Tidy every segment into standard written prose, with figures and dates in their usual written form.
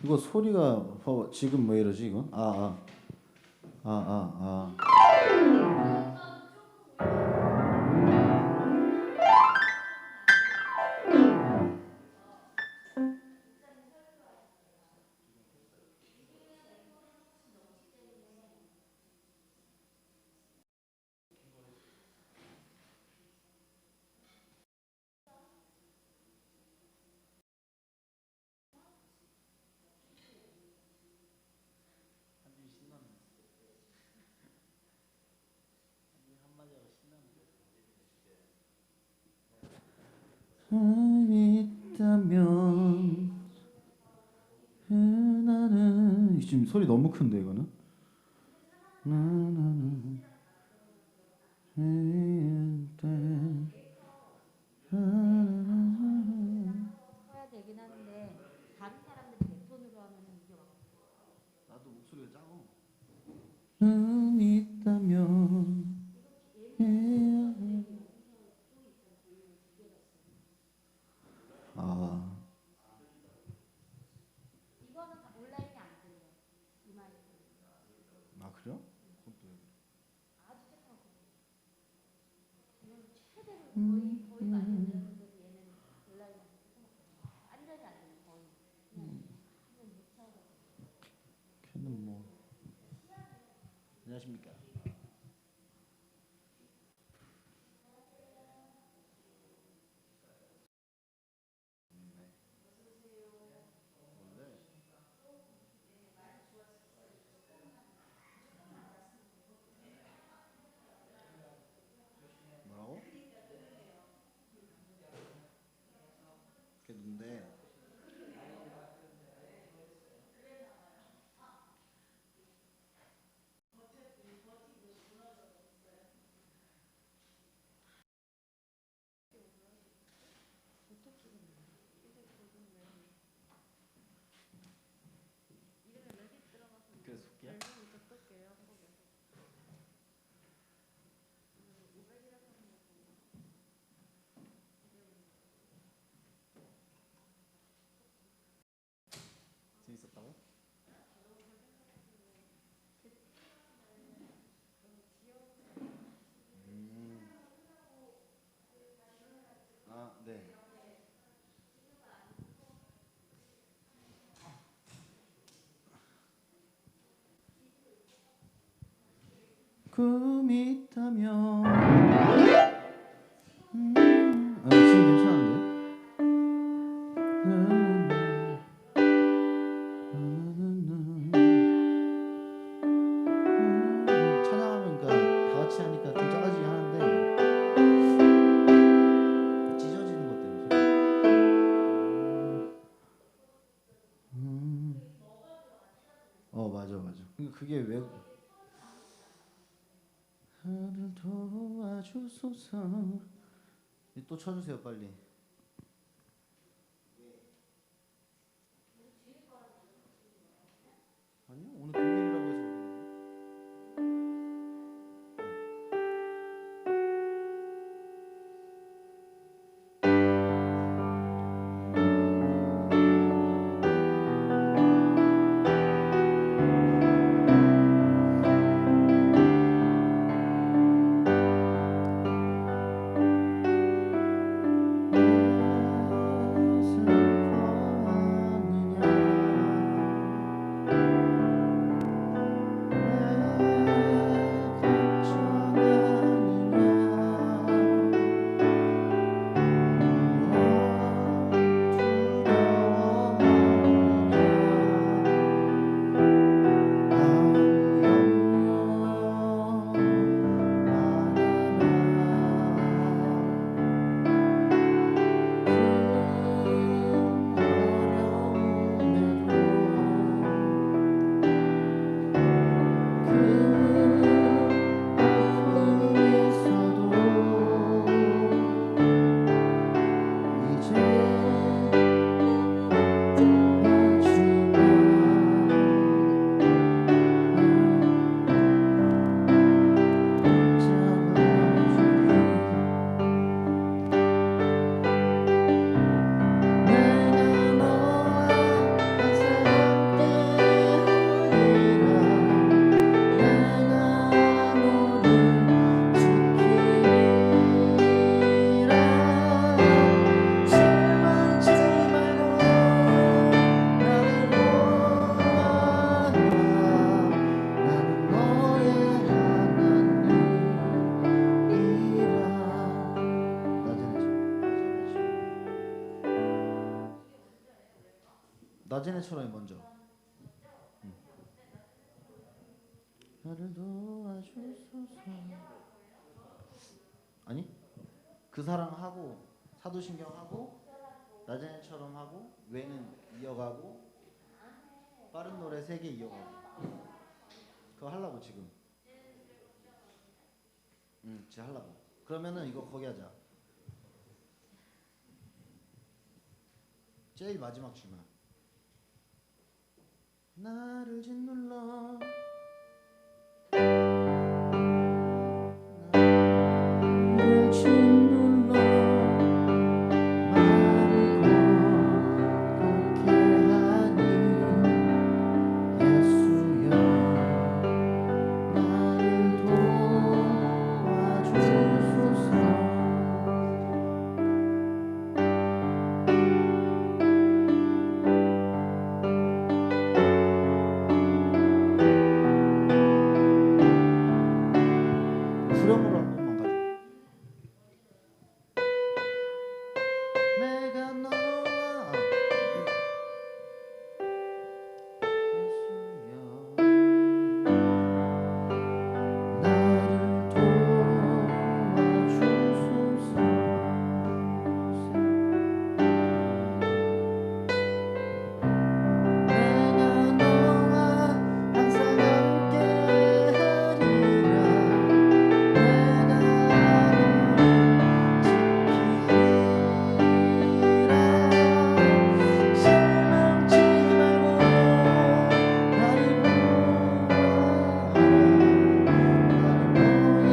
이거 소리가 지금 왜 이러지 이건? 아. 있다면 나는 지금 소리 너무 큰데 이거는. 나는 해야 되긴 하는데 다른 사람들이 내 톤으로 하면은 이게 막 나도 목소리가 작아. 있다면 아 이거는 온라인이 안 들려. 이 말이 들려. 그래요? 아주 조금 이건 최대로 거의 많이 들렸는데도 얘는 온라인이 안 들려. 완전히 안 들려 거의. 그냥 완전 무차가. 걔는 뭐 안녕하십니까. 뭐라고? 그게 뭔데? 그래서 속기야? 재밌었다고? 네. 꿈이 있다면 지금 괜찮은데? 찬양하면 그러니까 다 같이 하니까 좀 작아지긴 하는데 찢어지는 것 때문에. 맞아. 그러니까 그게 왜 나를 도와주소서. 또 쳐주세요 빨리. 아니요 오늘 금요일이라고 해서 모르겠는데. 낮은 애처럼이 먼저. 나를 도와주소서. 아니 그 사랑하고 사도신경하고 낮은 애처럼 하고 외는 이어가고 빠른 노래 3개 이어가고. 그거 하려고 지금. 지금 하려고. 그러면은 이거 거기 하자. 제일 마지막 줄만. 나를 짓눌러 나를 짓눌러 말을 걷게 하니 예수여 나를 도와주소서. 후렴으로 한 번만 가자. 내가 너와 예수여 나를 도와주소서. 내가 너와 항상 함께하리라. 내가 실망치 말고 나를 보아하라. 나는 너의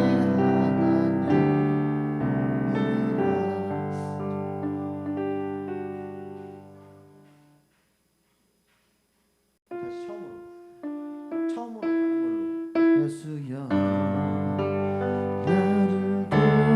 하나님이라. 다시 처음으로 가는 걸로. 예수여 나를 도와주소서.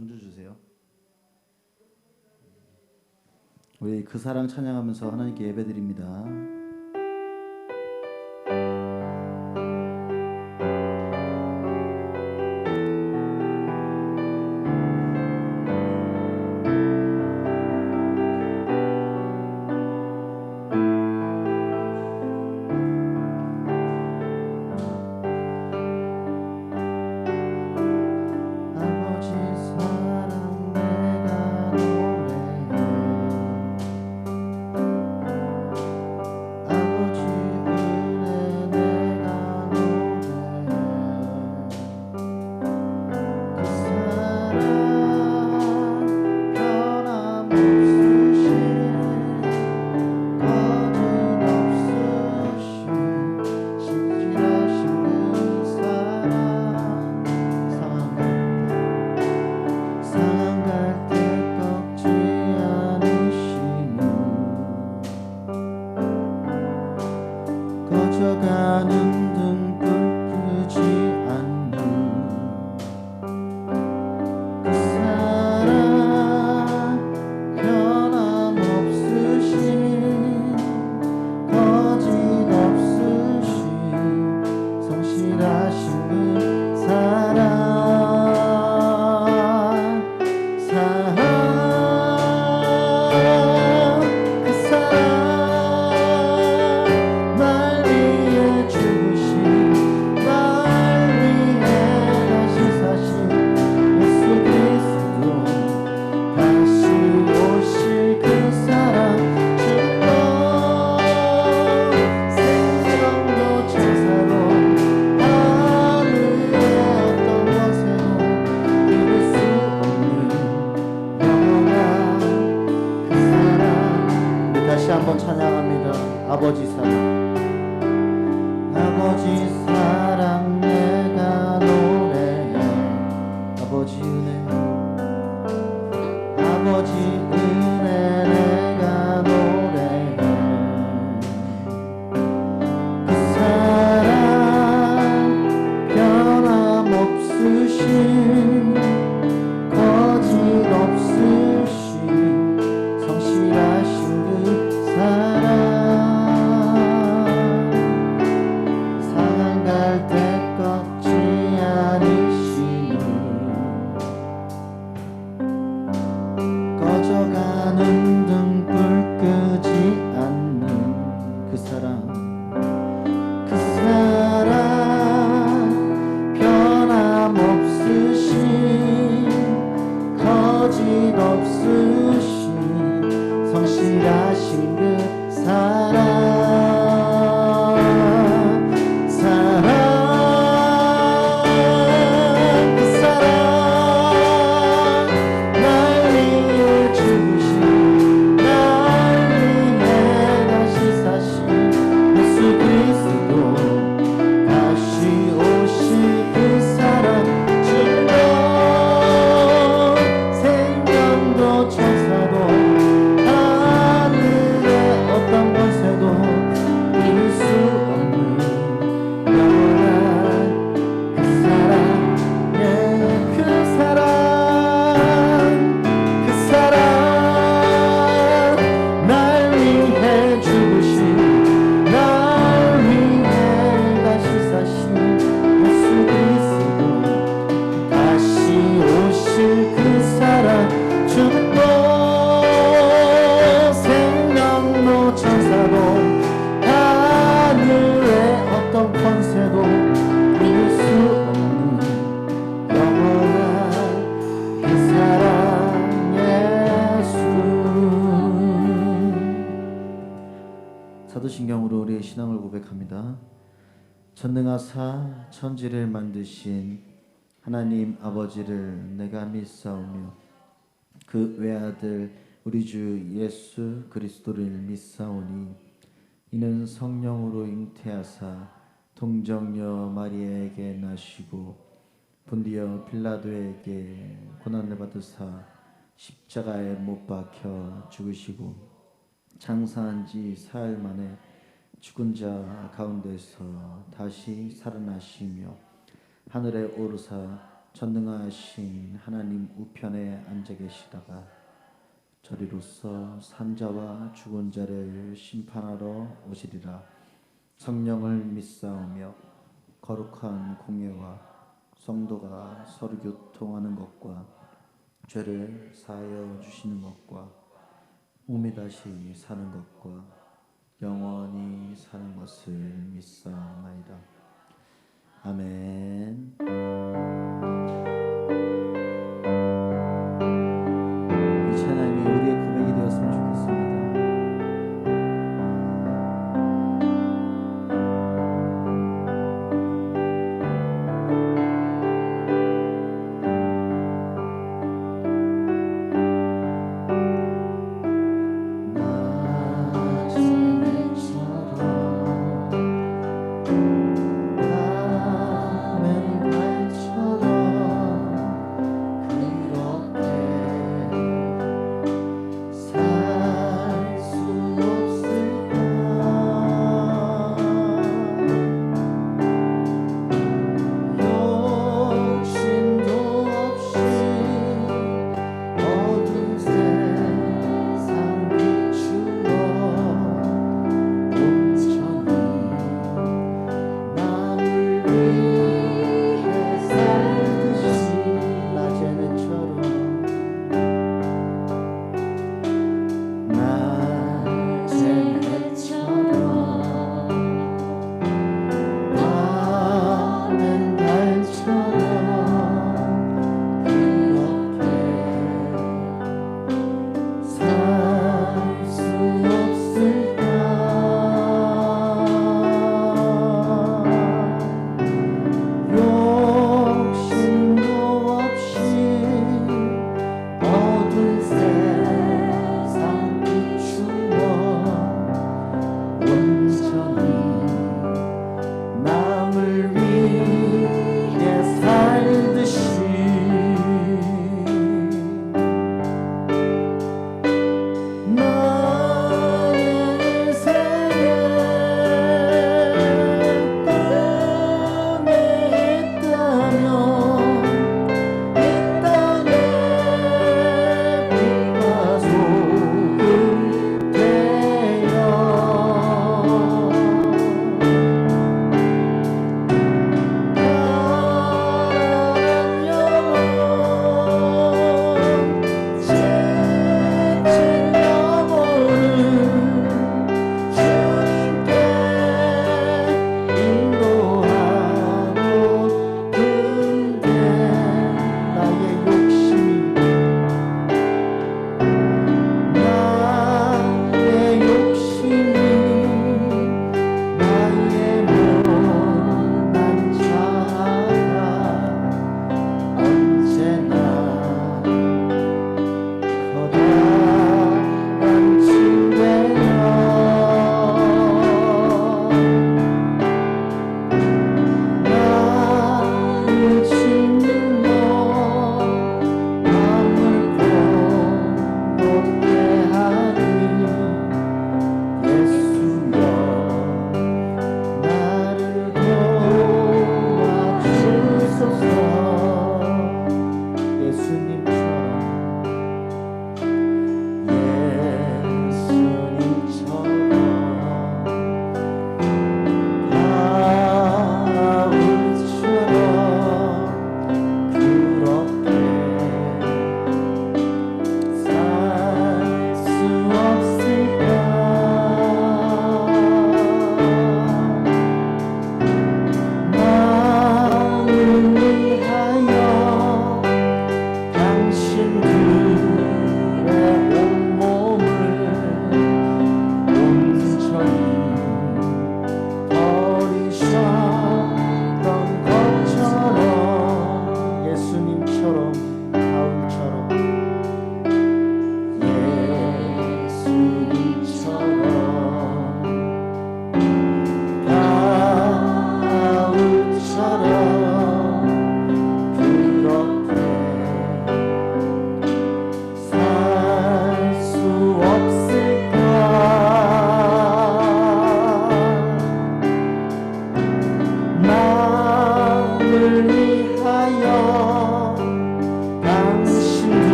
전주 주세요. 우리 그 사랑 찬양하면서 하나님께 예배드립니다. 꺼져가는 등불 끄지 않는 그 사랑 변함없으신 거짓없으신 성실하신 그 사랑 한번 찬양합니다. 아버지 사랑, 아버지 사랑 내가 노래해. 아버지 은혜, 아버지 은혜 내가 노래해. 그 사랑 변함없으신 거짓없으신 성실하신 상한 갈 때 꺾지 않으시니 꺼져가는 등불 끄지 않는 그 사랑 변함없으신 거짓없으신 성실하신 그 사랑 그 사랑 날 위해 주신 날 위해 다시 사신 예수 그리스도 다시 오실 그 사랑 증거 생명도 천사도 어떤 권세도 이룰 수 없는 영원한 그 사랑, 예, 그 사랑, 그 사랑 날 위해 죽으신 날 위해 다시 사신 예수 그리스도 다시 오실 그 사랑 주는 것 천사도 하늘의 어떤 권세도 이룰 수 없는 영원한 그 사랑 예수. 사도신경으로 우리의 신앙을 고백합니다. 전능하사 천지를 만드신 하나님 아버지를 내가 믿사오며 그 외아들 우리 주 예수 그리스도를 믿사오니 이는 성령으로 잉태하사 동정녀 마리아에게 나시고 본디어 빌라도에게 고난을 받으사 십자가에 못 박혀 죽으시고 장사한 지 사흘 만에 죽은 자 가운데서 다시 살아나시며 하늘에 오르사 전능하신 하나님 우편에 앉아 계시다가 저리로서 산자와 죽은 자를 심판하러 오시리라. 성령을 믿사오며 거룩한 공예와 성도가 서로 교통하는 것과 죄를 사하여 주시는 것과 몸이 다시 사는 것과 영원히 사는 것을 믿사옵나이다. 아멘. 이 찬양이 우리의 고백이 되었으면 좋겠습니다.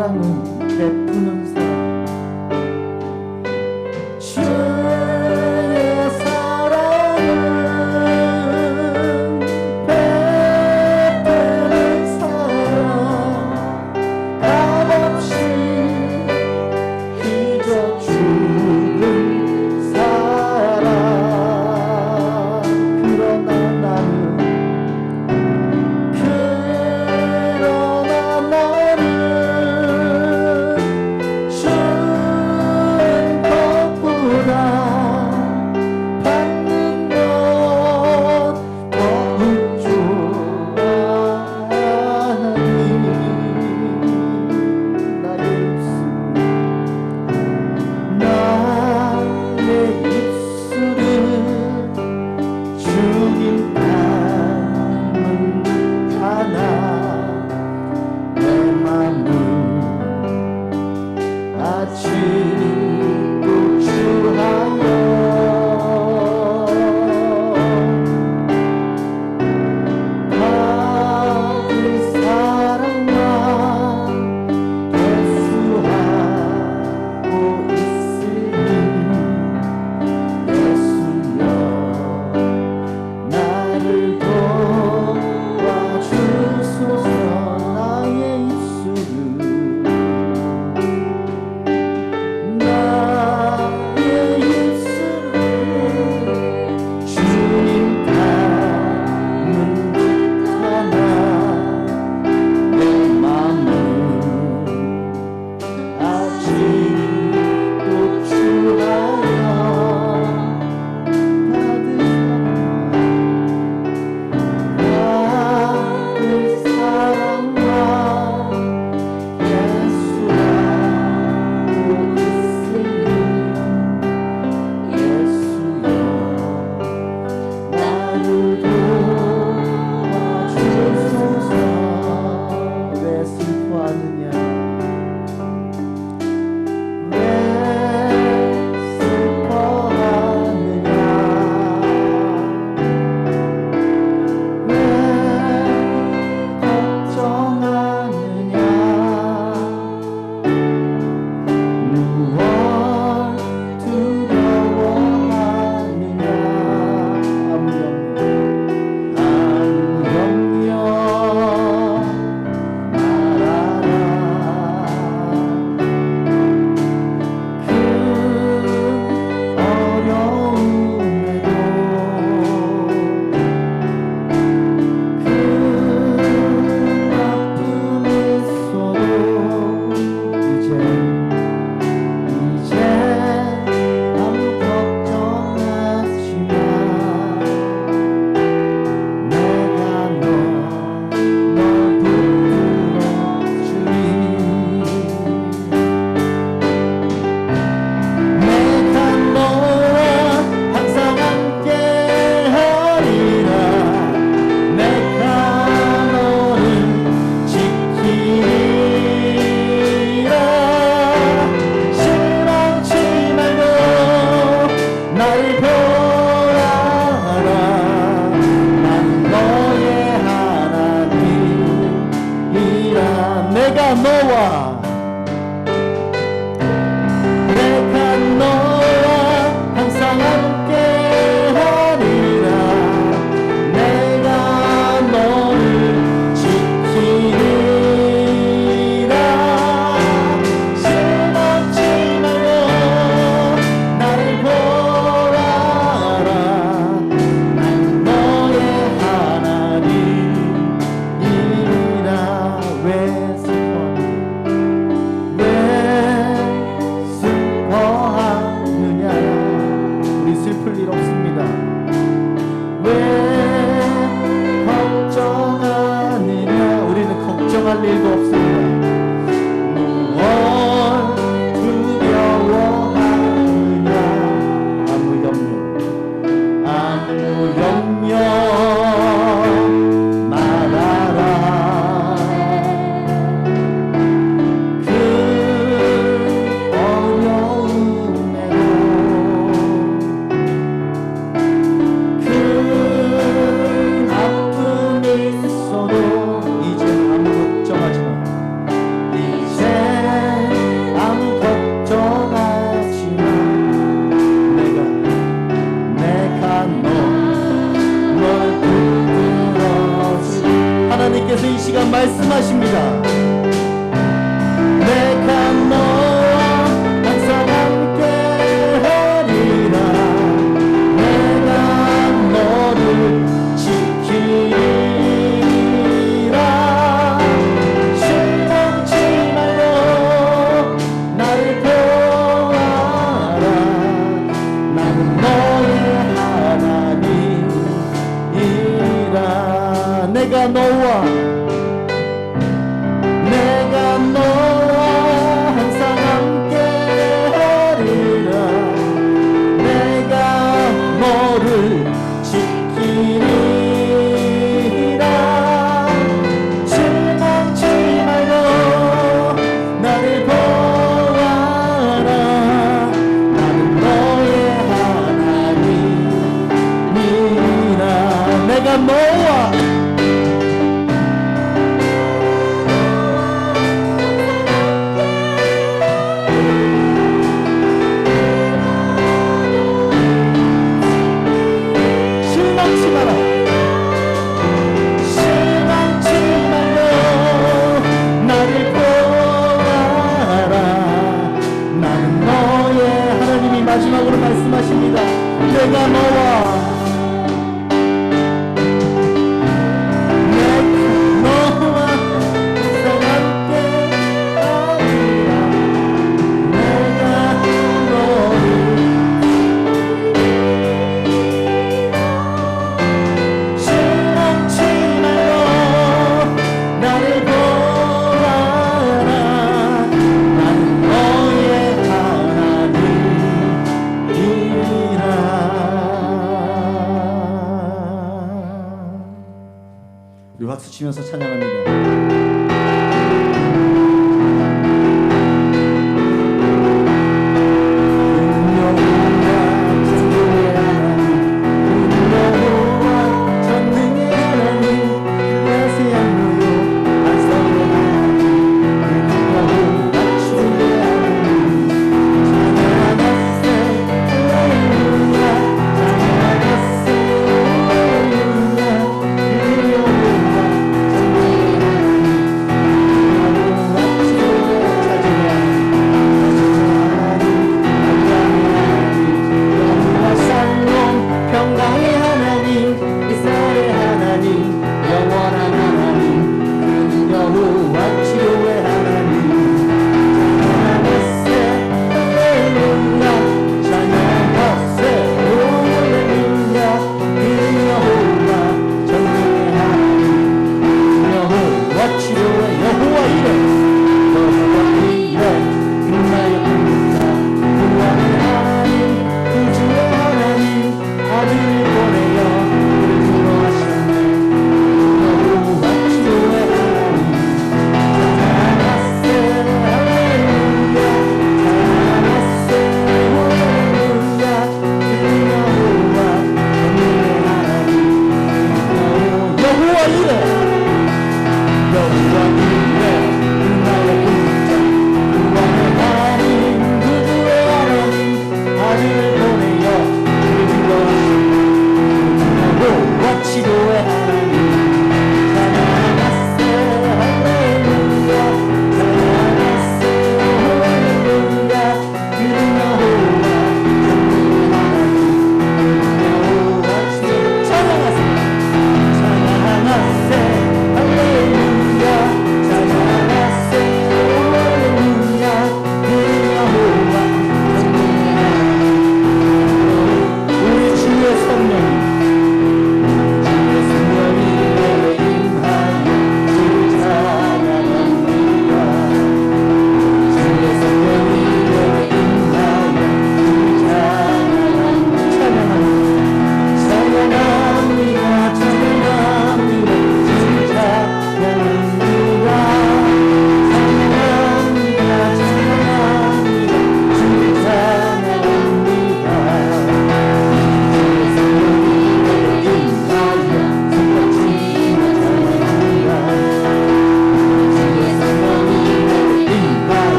사랑은 베푸는 사랑 주의 사랑은 베푸는 사랑 값없이 잊어 주는 사랑 그러나 나는 주는 것보다 받는 것 더욱 좋아하니 나의 입술은 주님 닮은 듯하나 내 맘은 아직도 주하여 받을 사랑만 대수하고 있으니 예수여 나를 도와주소서 나의 입술은 주님 닮은 듯하나 내 맘은 아직도 주하여 받을 사랑만 예수하고 있으니 예수여 나를 도와주소서 왜 슬퍼하느냐 왜 슬퍼하느냐 왜 걱정하느냐 무엇 두려워하느냐 아무렴요 말하라 그 어려움에도 그 아픔이 있어도 이제 아무 걱정하지 마 내가 널 붙들어주리 내가 너와 항상 함께하리라 내가 너를 지키리라 실망치 말고 날 보아라 난 너의 하나님이라 내가 너와 항상 함께하리라 내가 너를 지키리라 실망치 말고 나를 보아라 난 너의 하나님이라 왜 슬퍼하느냐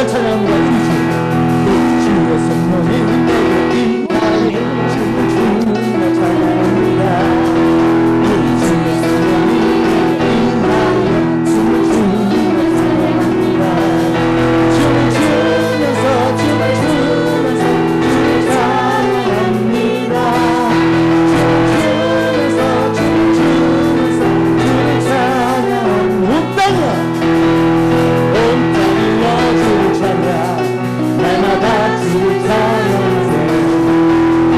주를 찬양합니다. 우리 주의 성령이 내게 임하여 주를 찬양합니다. 우리 주의 성령이 내게 임하여 주를 찬양합니다. 춤을 추면서 춤을 추면서 주를 찬양합니다. 춤을 추면서 춤을 추면서 주를 찬양합니다. 온 땅이여 주를 찬양 날마다 주를 찬양하세.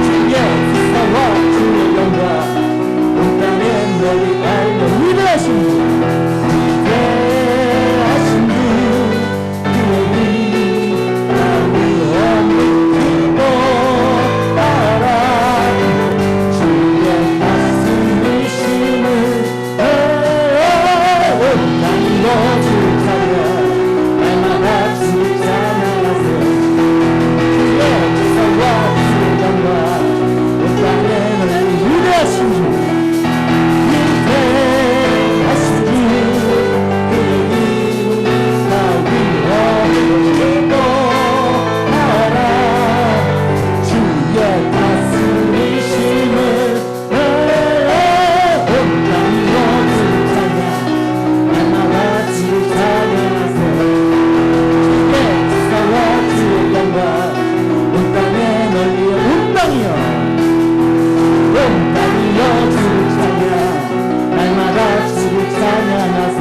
주의 기사와 주의 영광 온 땅에 널리 알려. 위대하신 분 위대하신 분 그의 이 나의 없는 기도하라. 주의 말씀이심을 온 땅이여 주를 찬양 날마다 주를 찬양하세. 주의 기사와 주의 영광 온 땅에 널리 위대하신 주 위대하신 주 그의 이름 나 위험을 기도하라. 주의 다스리심을 온 땅이여 주를 찬양 날마다 주를 찬양하세. 주의 기사와 주의 영광 온 땅에 널리 온 땅이여 온 땅이여 주를 찬양 날마다 주를 찬양하세.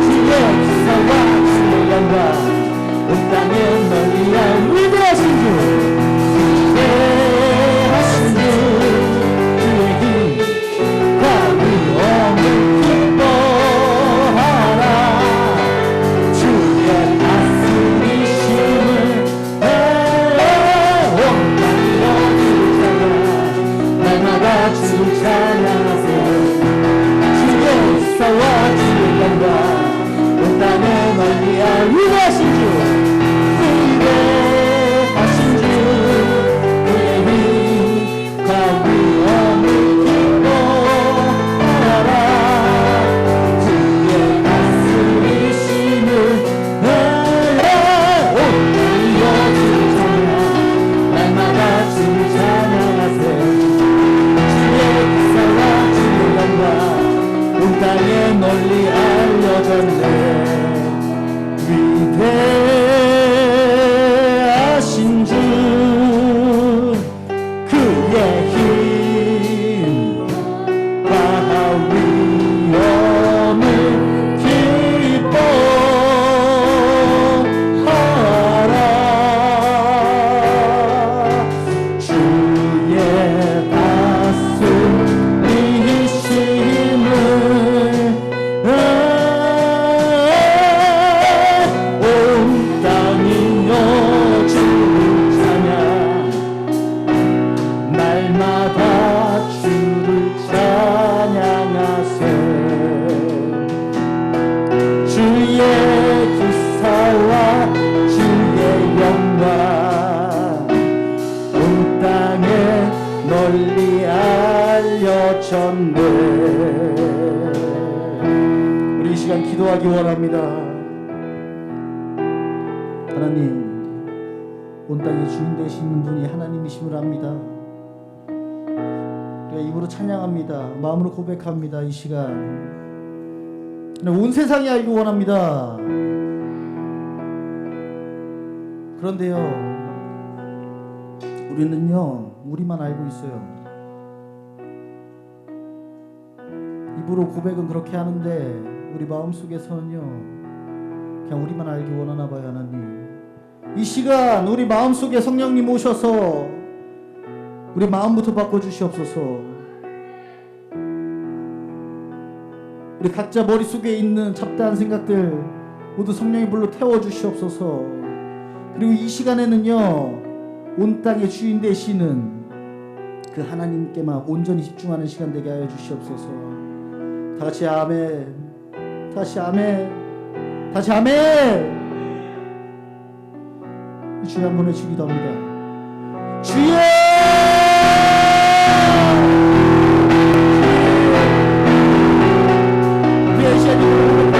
주의 기사와 주의 영광 온 땅에 널리 위대하신 주 위대하신 주 주의 힘과 위엄을 기뻐하라. 주의 다스리심을 온 땅이여 주를 찬양 날마다 주를 찬양하세. 주의 기사와 주의 영광 온 땅에 널리 위대하신 주 위대하신 주 그의 힘과 위엄을 기뻐하라. 주의 다스리심을 온 땅이여 주를 찬양 날마다 주를 찬양하세. 주의 기사와 주의 영광 온 땅에 널리 알려졌네. 위대하신 주 그의 힘과 위엄을 기뻐하라. 주의 다스리심을 온 땅이여 주를 찬양 날마다 주를 찬양하세. 주의 기사와 주의 영광 온 땅에 널리 알려졌네. 우리 이 시간 기도하기 원합니다. 하나님, 온 땅의 주인 되시는 분이 하나님이심을 압니다. 우리가 입으로 찬양합니다. 마음으로 고백합니다. 이 시간 온 세상이 알기 원합니다. 그런데요, 우리는요 우리만 알고 있어요. 입으로 고백은 그렇게 하는데 우리 마음속에서는요 그냥 우리만 알기 원하나 봐요. 하나님, 이 시간 우리 마음속에 성령님 오셔서 우리 마음부터 바꿔주시옵소서. 우리 각자 머릿속에 있는 잡다한 생각들 모두 성령의 불로 태워주시옵소서. 그리고 이 시간에는요 온 땅의 주인 되시는 그 하나님께만 온전히 집중하는 시간 되게 하여 주시옵소서. 다같이 아멘. 다시 아멘. 다시 아멘. 주여 한 번 외치기도 합니다. 주여! 우리 시간이 오늘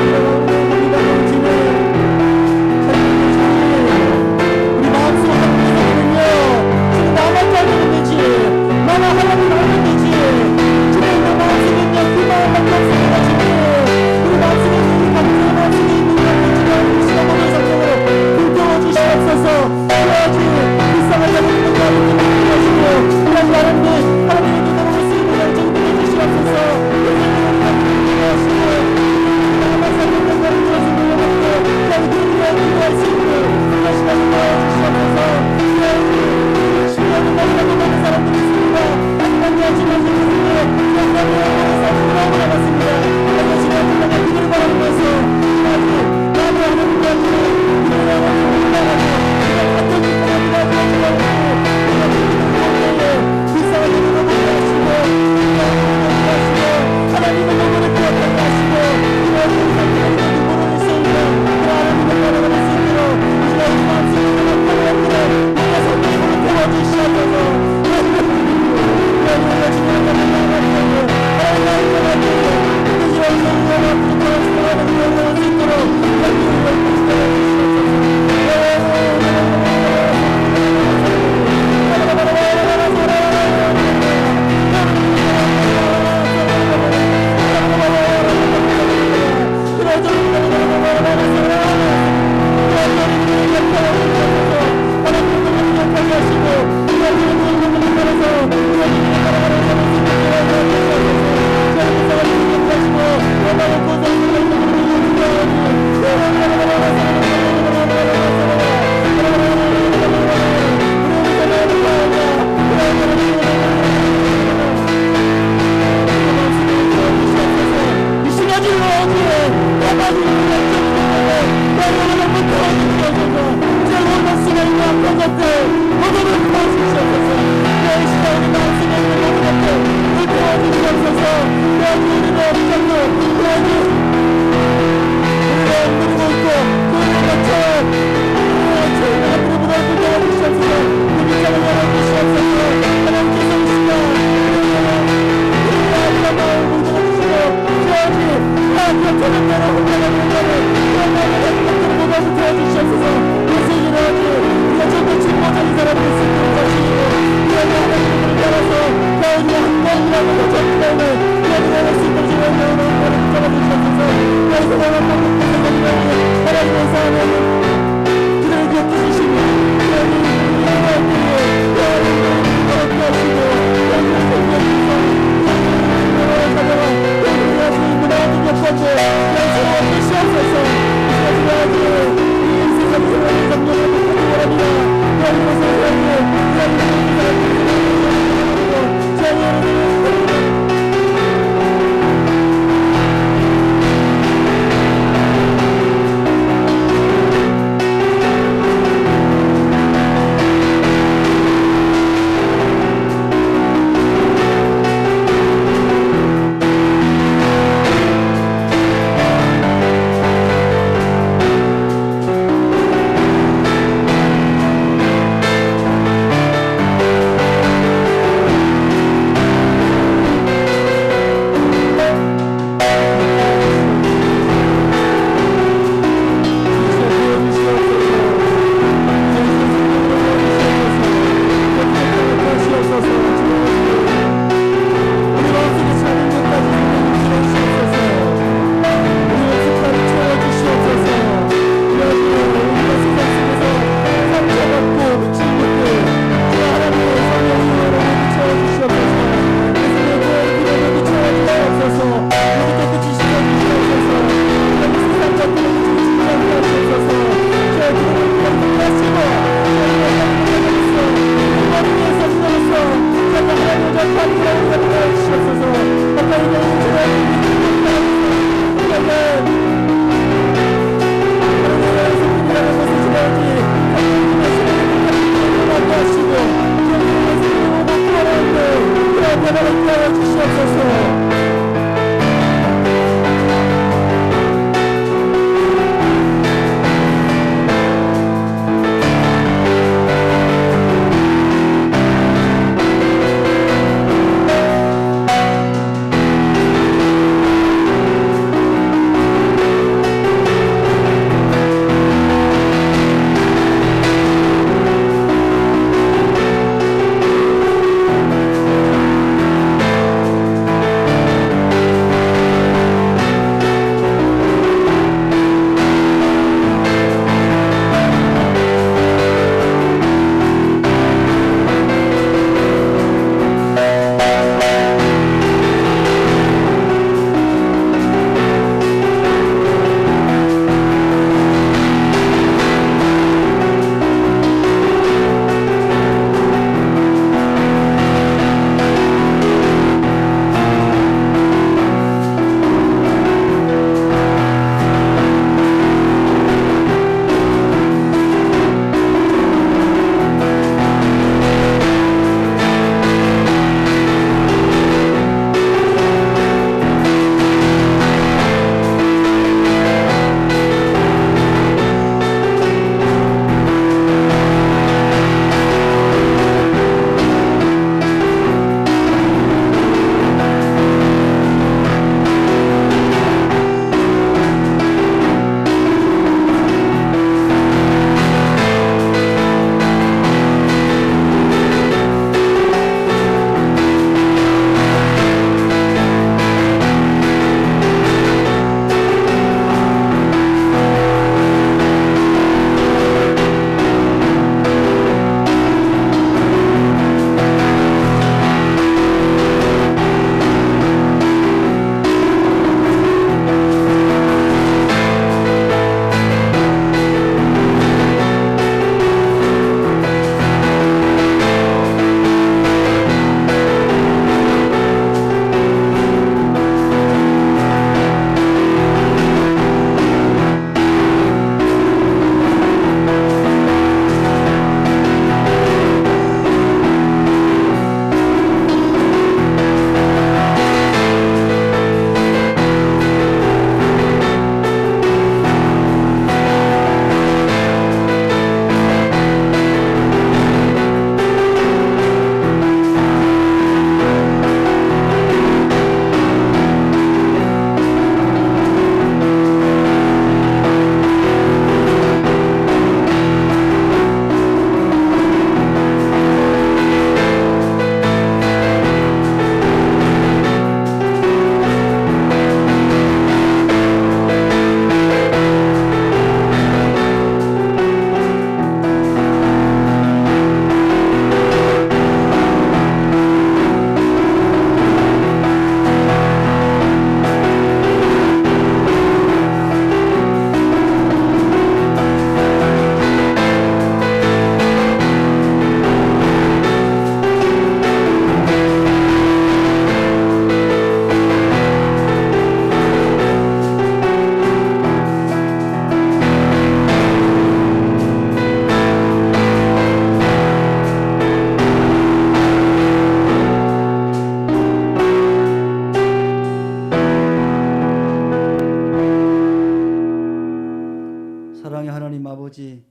하나님 아버지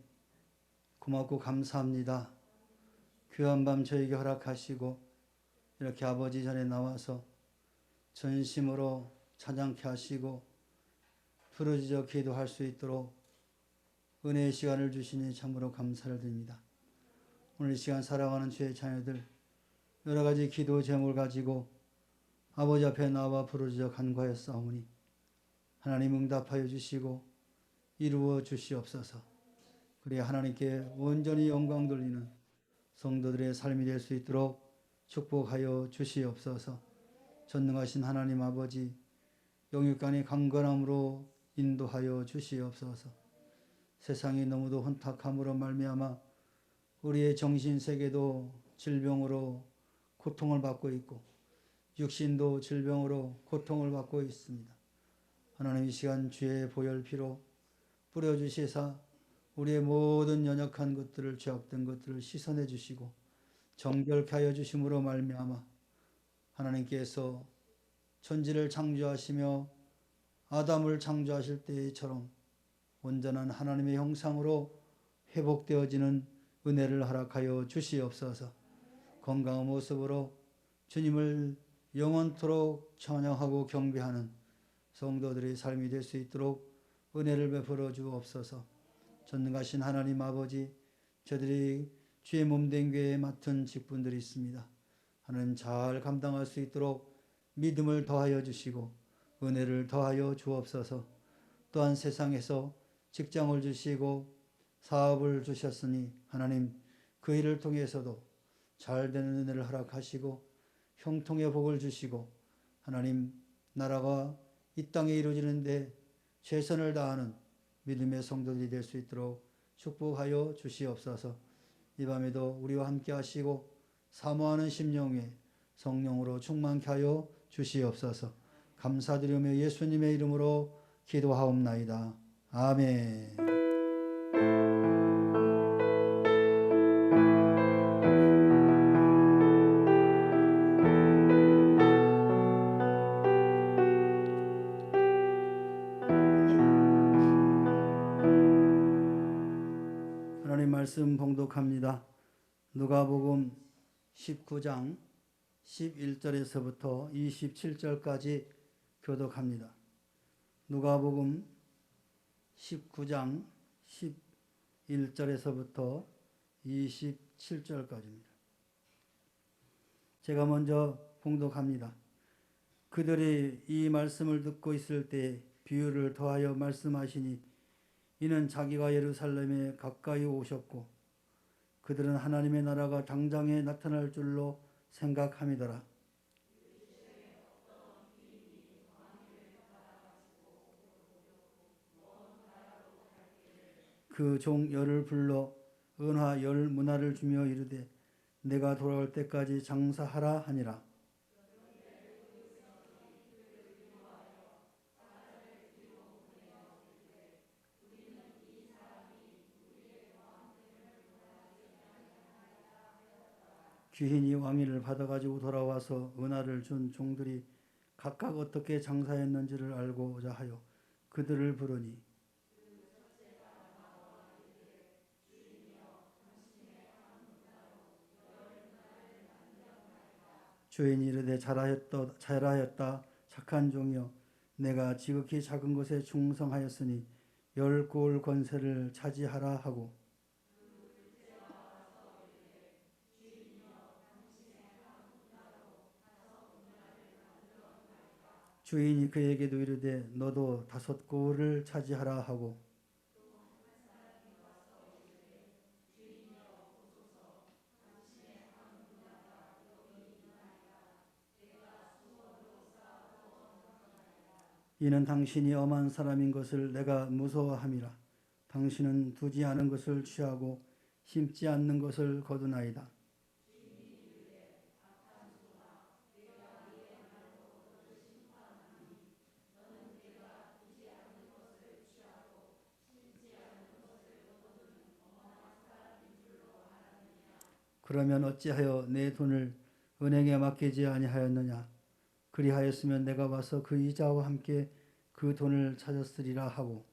고맙고 감사합니다. 귀한 밤 저에게 허락하시고 이렇게 아버지 전에 나와서 전심으로 찬양케 하시고 부르짖어 기도할 수 있도록 은혜의 시간을 주시니 참으로 감사를 드립니다. 오늘 이 시간 사랑하는 주의 자녀들 여러 가지 기도 제목을 가지고 아버지 앞에 나와 부르짖어 간구하였사오니 하나님 응답하여 주시고 이루어 주시옵소서. 그래야 하나님께 온전히 영광 돌리는 성도들의 삶이 될 수 있도록 축복하여 주시옵소서. 전능하신 하나님 아버지 영육간의 강건함으로 인도하여 주시옵소서. 세상이 너무도 혼탁함으로 말미암아 우리의 정신세계도 질병으로 고통을 받고 있고 육신도 질병으로 고통을 받고 있습니다. 하나님 이 시간 주의 보혈피로 뿌려주시사 우리의 모든 연약한 것들을 죄악된 것들을 씻어내 주시고 정결케 하여 주심으로 말미암아 하나님께서 천지를 창조하시며 아담을 창조하실 때처럼 온전한 하나님의 형상으로 회복되어지는 은혜를 허락하여 주시옵소서. 건강한 모습으로 주님을 영원토록 찬양하고 경배하는 성도들의 삶이 될 수 있도록 은혜를 베풀어 주옵소서. 전능하신 하나님 아버지, 저들이 주의 몸된 교회에 맡은 직분들이 있습니다. 하나님 잘 감당할 수 있도록 믿음을 더하여 주시고 은혜를 더하여 주옵소서. 또한 세상에서 직장을 주시고 사업을 주셨으니 하나님 그 일을 통해서도 잘 되는 은혜를 허락하시고 형통의 복을 주시고 하나님 나라가 이 땅에 이루어지는데 최선을 다하는 믿음의 성도들이 될 수 있도록 축복하여 주시옵소서. 이 밤에도 우리와 함께 하시고 사모하는 심령에 성령으로 충만케 하여 주시옵소서. 감사드리며 예수님의 이름으로 기도하옵나이다. 아멘. 하나님 말씀 봉독합니다. 누가복음 19장 11절에서부터 27절까지 교독합니다. 누가복음 19장 11절에서부터 27절까지입니다. 제가 먼저 봉독합니다. 그들이 이 말씀을 듣고 있을 때 비유를 더하여 말씀하시니 이는 자기가 예루살렘에 가까이 오셨고 그들은 하나님의 나라가 당장에 나타날 줄로 생각함이더라. 그 종 열을 불러 은화 열 문화를 주며 이르되 내가 돌아올 때까지 장사하라 하니라. 귀인이 왕위를 받아가지고 돌아와서 은화를 준 종들이 각각 어떻게 장사했는지를 알고자 하여 그들을 부르니 주인이 이르되 잘하였다 착한 종이여 내가 지극히 작은 것에 충성하였으니 10골 권세를 차지하라 하고 주인이 그에게도 이르되 너도 5골을 차지하라 하고 이는 당신이 엄한 사람인 것을 내가 무서워함이라. 당신은 두지 않은 것을 취하고 심지 않는 것을 거두나이다. 그러면 어찌하여 내 돈을 은행에 맡기지 아니하였느냐? 그리하였으면 내가 와서 그 이자와 함께 그 돈을 찾았으리라 하고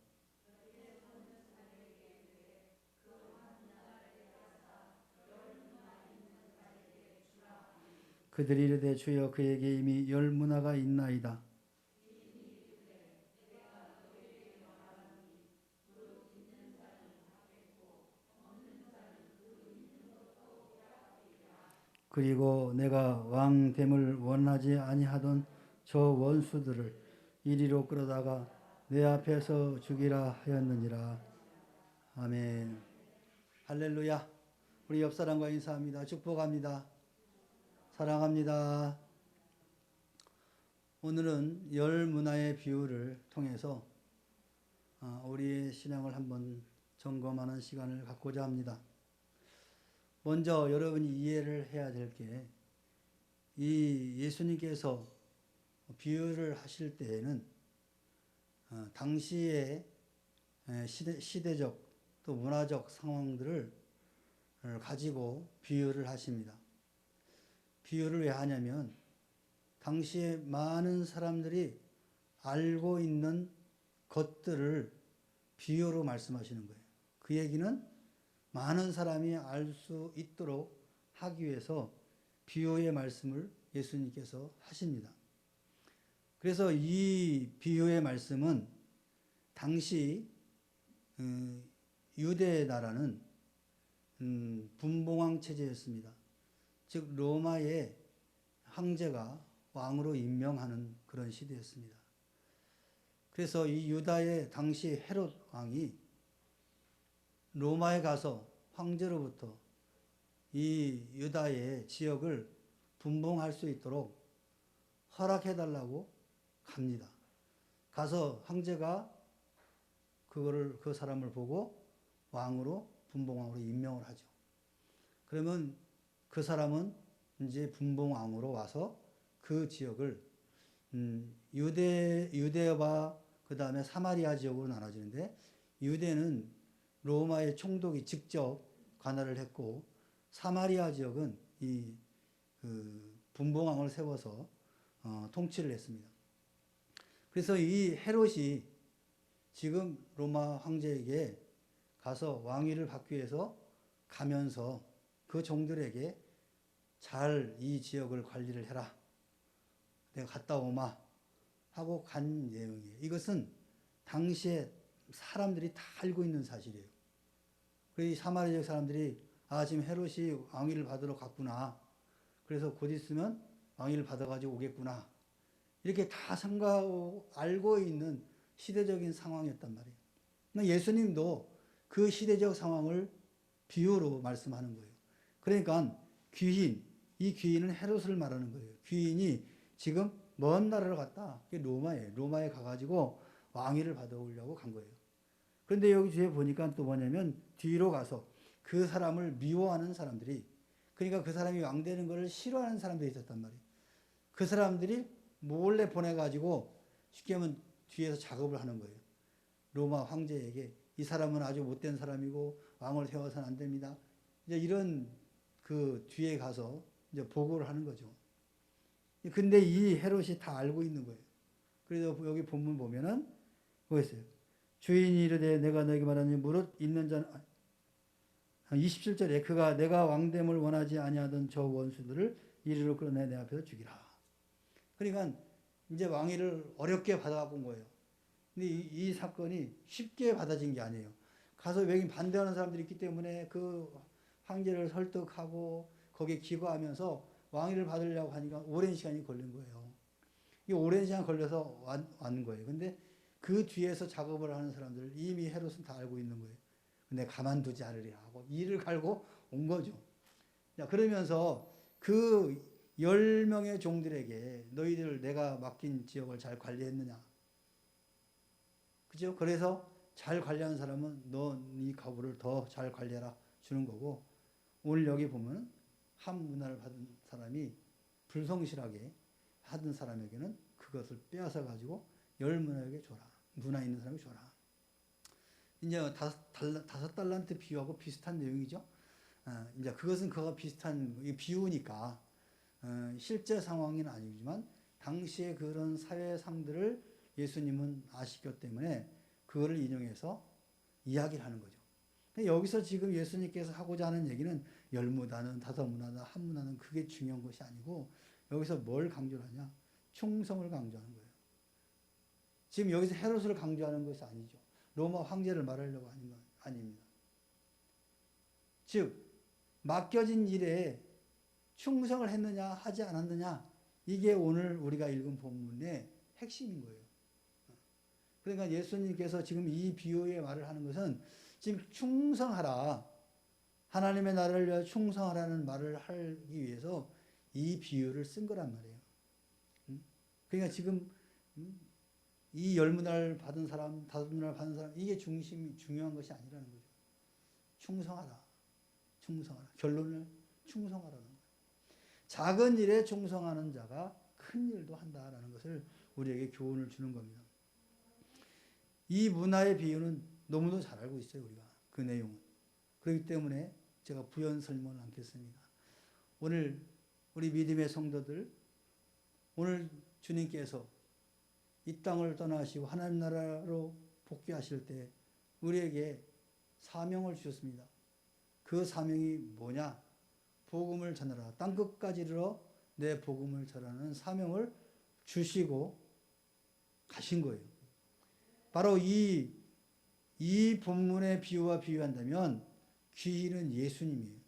그들이 이르되 주여 그에게 이미 열 문화가 있나이다. 그리고 내가 왕됨을 원하지 아니하던 저 원수들을 이리로 끌어다가 내 앞에서 죽이라 하였느니라. 아멘. 할렐루야. 우리 옆 사람과 인사합니다. 축복합니다. 사랑합니다. 오늘은 열 문화의 비유를 통해서 우리의 신앙을 한번 점검하는 시간을 갖고자 합니다. 먼저 여러분이 이해를 해야 될 게, 이 예수님께서 비유를 하실 때에는 당시의 시대적 또 문화적 상황들을 가지고 비유를 하십니다. 비유를 왜 하냐면 당시에 많은 사람들이 알고 있는 것들을 비유로 말씀하시는 거예요. 그 얘기는 많은 사람이 알 수 있도록 하기 위해서 비유의 말씀을 예수님께서 하십니다. 그래서 이 비유의 말씀은 당시 유대 나라는 분봉왕 체제였습니다. 즉 로마의 황제가 왕으로 임명하는 그런 시대였습니다. 그래서 이 유다의 당시 헤롯 왕이 로마에 가서 황제로부터 이 유다의 지역을 분봉할 수 있도록 허락해달라고 갑니다. 가서 황제가 그 사람을 보고 왕으로, 분봉왕으로 임명을 하죠. 그러면 그 사람은 이제 분봉왕으로 와서 그 지역을 유대와 그 다음에 사마리아 지역으로 나눠지는데, 유대는 로마의 총독이 직접 관할을 했고, 사마리아 지역은 이 분봉왕을 세워서 통치를 했습니다. 그래서 이 헤롯이 지금 로마 황제에게 가서 왕위를 받기 위해서 가면서 그 종들에게 잘 이 지역을 관리를 해라, 내가 갔다 오마 하고 간 내용이에요. 이것은 당시에 사람들이 다 알고 있는 사실이에요. 그래서 이 사마리아 지역 사람들이 지금 헤롯이 왕위를 받으러 갔구나, 그래서 곧 있으면 왕위를 받아가지고 오겠구나, 이렇게 다 생각하고 알고 있는 시대적인 상황이었단 말이에요. 예수님도 그 시대적 상황을 비유로 말씀하는 거예요. 그러니까 귀인, 이 귀인은 헤롯을 말하는 거예요. 귀인이 지금 먼 나라를 갔다, 로마에 가가지고 왕위를 받아오려고 간 거예요. 그런데 여기 뒤에 보니까 또 뭐냐면, 뒤로 가서 그 사람을 미워하는 사람들이, 그러니까 그 사람이 왕 되는 것을 싫어하는 사람들이 있었단 말이에요. 그 사람들이 몰래 보내가지고 쉽게 하면 뒤에서 작업을 하는 거예요. 로마 황제에게 이 사람은 아주 못된 사람이고 왕을 세워서는 안 됩니다, 이제 이런 그 뒤에 가서 이제 보고를 하는 거죠. 근데 이 헤롯이 다 알고 있는 거예요. 그래서 여기 본문 보면은 뭐였어요? 주인이 이르되 내가 너에게 말하니 무릇 있는 자는, 27절에 그가 내가 왕됨을 원하지 아니하던 저 원수들을 이리로 끌어내 내 앞에서 죽이라. 그러니까 이제 왕위를 어렵게 받아본 거예요. 근데 이 사건이 쉽게 받아진 게 아니에요. 가서 여기 반대하는 사람들이 있기 때문에 그 황제를 설득하고 거기에 기거하면서 왕위를 받으려고 하니까 오랜 시간이 걸린 거예요. 이 오랜 시간 걸려서 왔는 거예요. 근데 그 뒤에서 작업을 하는 사람들 이미 헤롯은 다 알고 있는 거예요. 근데 가만두지 않으리라 하고 이를 갈고 온 거죠. 자, 그러면서 그 10명의 종들에게 너희들 내가 맡긴 지역을 잘 관리했느냐? 그죠? 그래서 잘 관리하는 사람은 너 네 가구를 더 잘 관리해라 주는 거고, 오늘 여기 보면 한 문화를 받은 사람이 불성실하게 하던 사람에게는 그것을 빼앗아 가지고 10문화에게 줘라. 문화 있는 사람에게 줘라. 이제 다섯 달란트 비유하고 비슷한 내용이죠. 이제 그것은 그와 비슷한 비유니까 실제 상황은 아니지만 당시의 그런 사회상들을 예수님은 아시기 때문에 그거를 인용해서 이야기를 하는 거죠. 여기서 지금 예수님께서 하고자 하는 얘기는 10문화는 5문화는 1문화는 그게 중요한 것이 아니고 여기서 뭘 강조하냐? 충성을 강조하는 거예요. 지금 여기서 헤롯을 강조하는 것이 아니죠. 로마 황제를 말하려고 하는 건 아닙니다. 즉 맡겨진 일에 충성을 했느냐 하지 않았느냐, 이게 오늘 우리가 읽은 본문의 핵심인 거예요. 그러니까 예수님께서 지금 이 비유의 말을 하는 것은 지금 충성하라, 하나님의 나라를 위하여 충성하라는 말을 하기 위해서 이 비유를 쓴 거란 말이에요. 그러니까 지금 이 10문화를 받은 사람, 5문화를 받은 사람, 이게 중요한 것이 아니라는 거죠. 충성하라. 충성하라. 결론을 충성하라는 거예요. 작은 일에 충성하는 자가 큰 일도 한다라는 것을 우리에게 교훈을 주는 겁니다. 이 문화의 비유는 너무도 잘 알고 있어요, 우리가. 그 내용은. 그렇기 때문에 제가 부연 설명을 않겠습니다. 오늘 우리 믿음의 성도들, 오늘 주님께서 이 땅을 떠나시고 하나님 나라로 복귀하실 때 우리에게 사명을 주셨습니다. 그 사명이 뭐냐? 복음을 전하라. 땅끝까지 이르러 내 복음을 전하는 사명을 주시고 가신 거예요. 바로 이 본문의 비유와 비유한다면 귀인은 예수님이에요.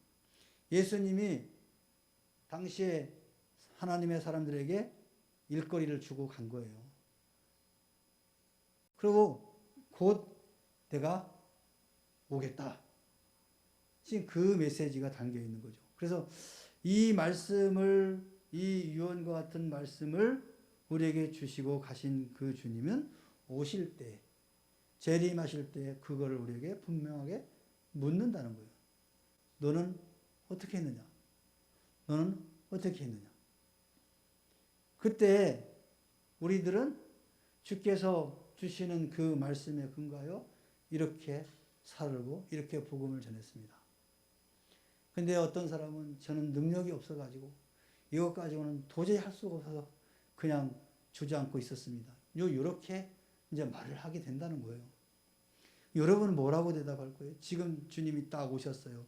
예수님이 당시에 하나님의 사람들에게 일거리를 주고 간 거예요. 그리고 곧 내가 오겠다. 지금 그 메시지가 담겨 있는 거죠. 그래서 이 말씀을, 이 유언과 같은 말씀을 우리에게 주시고 가신 그 주님은 오실 때, 재림하실 때 그거를 우리에게 분명하게 묻는다는 거예요. 너는 어떻게 했느냐? 너는 어떻게 했느냐? 그때 우리들은 주께서 주시는 그 말씀에 근거하여 이렇게 살고 이렇게 복음을 전했습니다. 근데 어떤 사람은 저는 능력이 없어가지고 이것 가지고는 도저히 할 수가 없어서 그냥 주저앉고 있었습니다. 이렇게 이제 말을 하게 된다는 거예요. 여러분은 뭐라고 대답할 거예요? 지금 주님이 딱 오셨어요.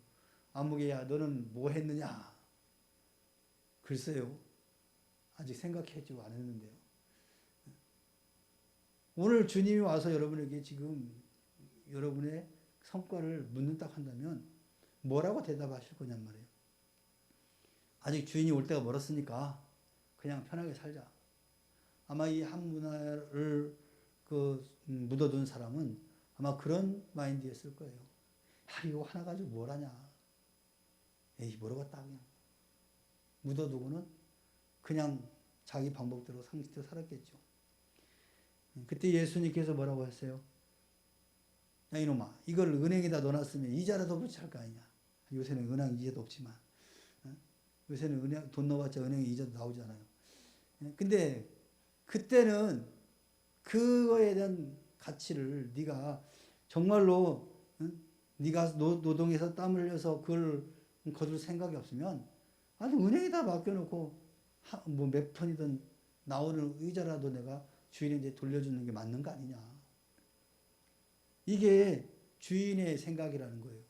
아무개야 너는 뭐 했느냐? 글쎄요. 아직 생각하지 않았는데요. 오늘 주님이 와서 여러분에게 지금 여러분의 성과를 묻는다 한다면 뭐라고 대답하실 거냔 말이에요. 아직 주인이 올 때가 멀었으니까 그냥 편하게 살자. 아마 이 한 문화를 묻어둔 사람은 아마 그런 마인드였을 거예요. 야, 이거 하나 가지고 뭘 하냐. 에이, 모르겠다. 그냥 묻어두고는 그냥 자기 방법대로 상식대로 살았겠죠. 그때 예수님께서 뭐라고 했어요? 야, 이놈아, 이걸 은행에다 넣어놨으면 이자라도 그렇지 할 거 아니냐. 요새는 은행 이자도 없지만, 요새는 은행 돈 넣어봤자 은행에 이자도 나오잖아요. 근데 그때는 그거에 대한 가치를 네가 정말로 네가 노동해서 땀 흘려서 그걸 거둘 생각이 없으면 아니 은행에다 맡겨놓고 뭐 몇 푼이든 나오는 의자라도 내가 주인한테 돌려주는 게 맞는 거 아니냐. 이게 주인의 생각이라는 거예요.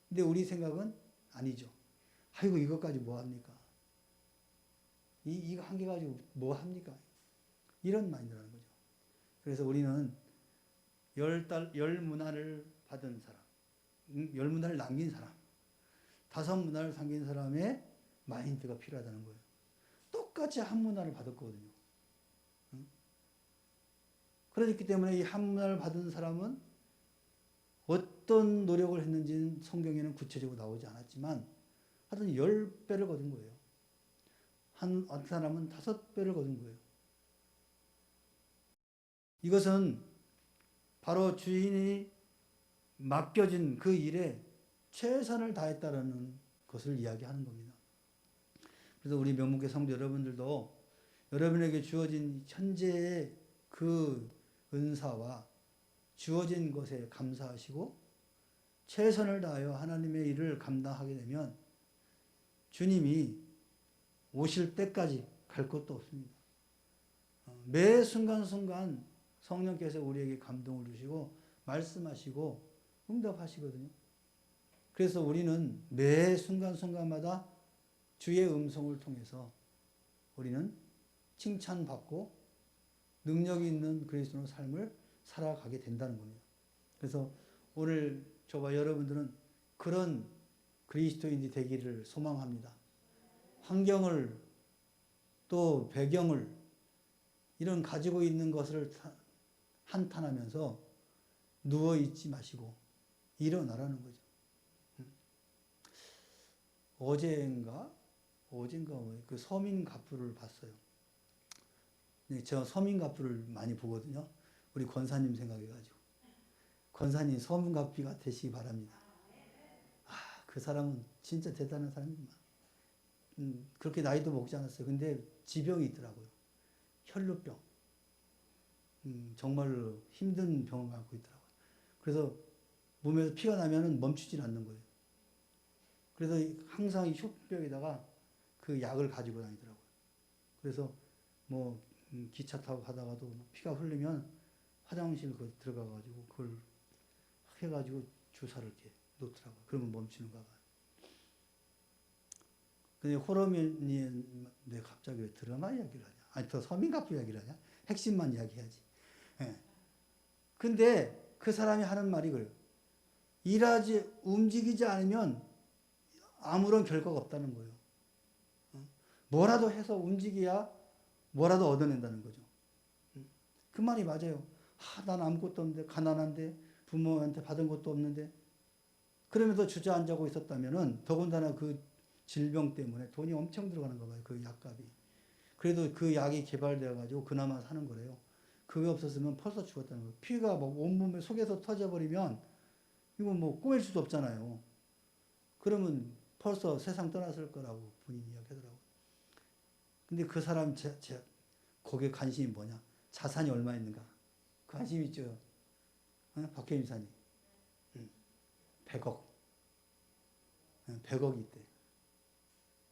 근데 우리 생각은 아니죠. 아이고 이것까지 뭐 합니까? 이거 한 개 가지고 뭐 합니까? 이런 마인드라는 거죠. 그래서 우리는 열 문화를 받은 사람, 10문화를 남긴 사람, 5문화를 남긴 사람의 마인드가 필요하다는 거예요. 똑같이 한 문화를 받았거든요. 그렇기 때문에 이 한 문화를 받은 사람은 어떤 노력을 했는지는 성경에는 구체적으로 나오지 않았지만 하여튼 10배를 거둔 거예요. 한 사람은 5배를 거둔 거예요. 이것은 바로 주인이 맡겨진 그 일에 최선을 다했다는 것을 이야기하는 겁니다. 그래서 우리 명문교 성도 여러분들도 여러분에게 주어진 현재의 그 은사와 주어진 것에 감사하시고 최선을 다하여 하나님의 일을 감당하게 되면 주님이 오실 때까지 갈 것도 없습니다. 매 순간순간 성령께서 우리에게 감동을 주시고 말씀하시고 응답하시거든요. 그래서 우리는 매 순간순간마다 주의 음성을 통해서 우리는 칭찬받고 능력이 있는 그리스도의 삶을 살아가게 된다는 겁니다. 그래서 오늘 저와 여러분들은 그런 그리스도인이 되기를 소망합니다. 환경을 또 배경을 이런 가지고 있는 것을 한탄하면서 누워 있지 마시고 일어나라는 거죠. 어젠가 그 서민가부를 봤어요. 네, 저 서민가부를 많이 보거든요. 우리 권사님 생각해가지고 권사님 서민가부가 되시기 바랍니다. 그 사람은 진짜 대단한 사람입니다. 그렇게 나이도 먹지 않았어요. 근데 지병이 있더라고요. 혈루병. 정말로 힘든 병을 갖고 있더라고요. 그래서 몸에서 피가 나면은 멈추질 않는 거예요. 그래서 항상 이 흉병에다가 그 약을 가지고 다니더라고요. 그래서 뭐 기차 타고 가다가도 피가 흘리면 화장실 들어가가지고 그걸 해가지고 주사를 이렇게 놓더라고요. 그러면 멈추는가 봐요. 근데 호러맨이 내 갑자기 왜 드라마 이야기를 하냐? 아니 더 서민가부 이야기를 하냐? 핵심만 이야기해야지. 예. 근데 그 사람이 하는 말이 그래요. 움직이지 않으면 아무런 결과가 없다는 거예요. 뭐라도 해서 움직여야 뭐라도 얻어낸다는 거죠. 그 말이 맞아요. 난 아무것도 없는데, 가난한데, 부모한테 받은 것도 없는데, 그러면서 주저앉아고 있었다면은 더군다나 그 질병 때문에 돈이 엄청 들어가는 거 봐요. 그 약값이. 그래도 그 약이 개발되어 가지고 그나마 사는 거래요. 그게 없었으면 벌써 죽었다는 거예요. 피가 막 온몸에 속에서 터져버리면 이거 뭐 꼬맬 수도 없잖아요. 그러면 벌써 세상 떠났을 거라고 본인이 이야기하더라고요. 근데 그 사람 거기에 관심이 뭐냐? 자산이 얼마 있는가? 관심 있죠. 박혜임 사님. 100억. 100억이 있대.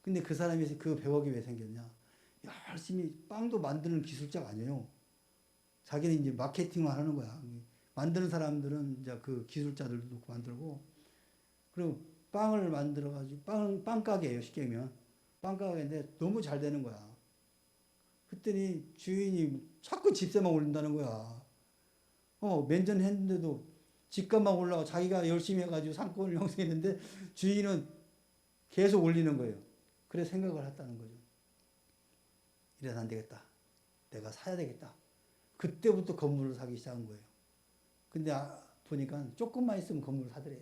근데 그 사람이 그 100억이 왜 생겼냐? 열심히 빵도 만드는 기술자가 아니에요. 자기는 이제 마케팅만 하는 거야. 만드는 사람들은 이제 그 기술자들도 놓고 만들고, 그리고 빵을 만들어가지고, 빵가게예요, 쉽게 얘기하면. 빵가게인데 너무 잘 되는 거야. 그랬더니 주인이 자꾸 집세만 올린다는 거야. 면전했는데도 집값만 올라가 자기가 열심히 해가지고 상권을 형성했는데 주인은 계속 올리는 거예요. 그래 생각을 했다는 거죠. 이래서 안 되겠다. 내가 사야 되겠다. 그때부터 건물을 사기 시작한 거예요. 근데 보니까 조금만 있으면 건물을 사더래.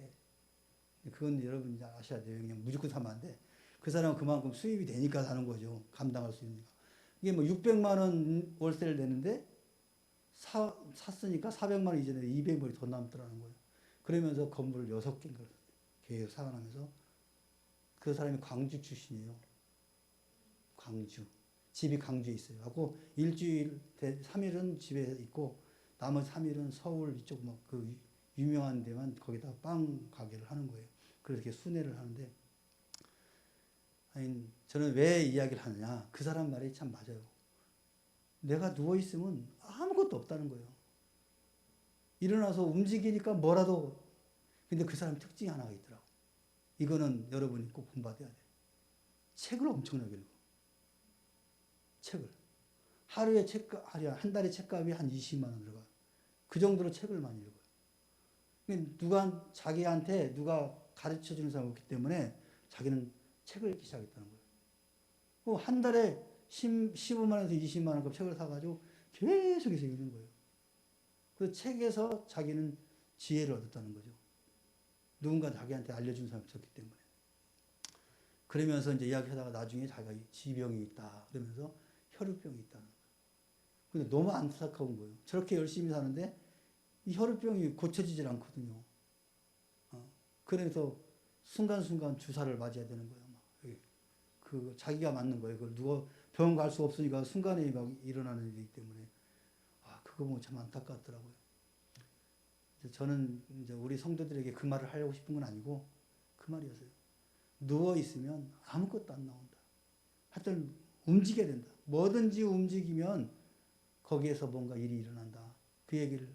그건 여러분 이제 아셔야 돼요. 그냥 무조건 사면 안 돼. 그 사람은 그만큼 수입이 되니까 사는 거죠. 감당할 수 있으니까. 이게 뭐 600만 원 월세를 내는데 샀으니까 400만 원 이전에 200만 원이 더 남더라는 거예요. 그러면서 건물을 6개인가 계속 사가면서 그 사람이 광주 출신이에요. 광주. 집이 광주에 있어요. 하고 일주일 3일은 집에 있고 나머지 3일은 서울 이쪽 막 그 유명한 데만 거기다 빵 가게를 하는 거예요. 그렇게 순회를 하는데 아니 저는 왜 이야기를 하느냐? 그 사람 말이 참 맞아요. 내가 누워 있으면 아무것도 없다는 거예요. 일어나서 움직이니까 뭐라도. 근데 그 사람 특징이 하나가 있더라고. 이거는 여러분이 꼭 본받아야 돼. 책을 엄청나게 읽어. 책을. 하루에 한 달에 책값이 한 20만 원 들어가. 그 정도로 책을 많이 읽어요. 자기한테 누가 가르쳐 주는 사람이 없기 때문에 자기는 책을 읽기 시작했다는 거예요. 한 달에 15만 원에서 20만 원급 책을 사가지고 계속해서 읽는 거예요. 그 책에서 자기는 지혜를 얻었다는 거죠. 누군가 자기한테 알려준 사람이 없었기 때문에. 그러면서 이제 이야기하다가 나중에 자기가 지병이 있다. 그러면서 혈우병이 있다는 거예요. 근데 너무 안타까운 거예요. 저렇게 열심히 사는데 이 혈우병이 고쳐지질 않거든요. 그래서 순간순간 주사를 맞아야 되는 거예요. 그 자기가 맞는 거예요. 그걸 누가 병원 갈 수 없으니까 순간에 막 일어나는 일이기 때문에 그거 보면 참 안타깝더라고요. 저는 이제 우리 성도들에게 그 말을 하려고 싶은 건 아니고 그 말이었어요. 누워 있으면 아무것도 안 나온다. 하여튼 움직여야 된다. 뭐든지 움직이면 거기에서 뭔가 일이 일어난다. 그 얘기를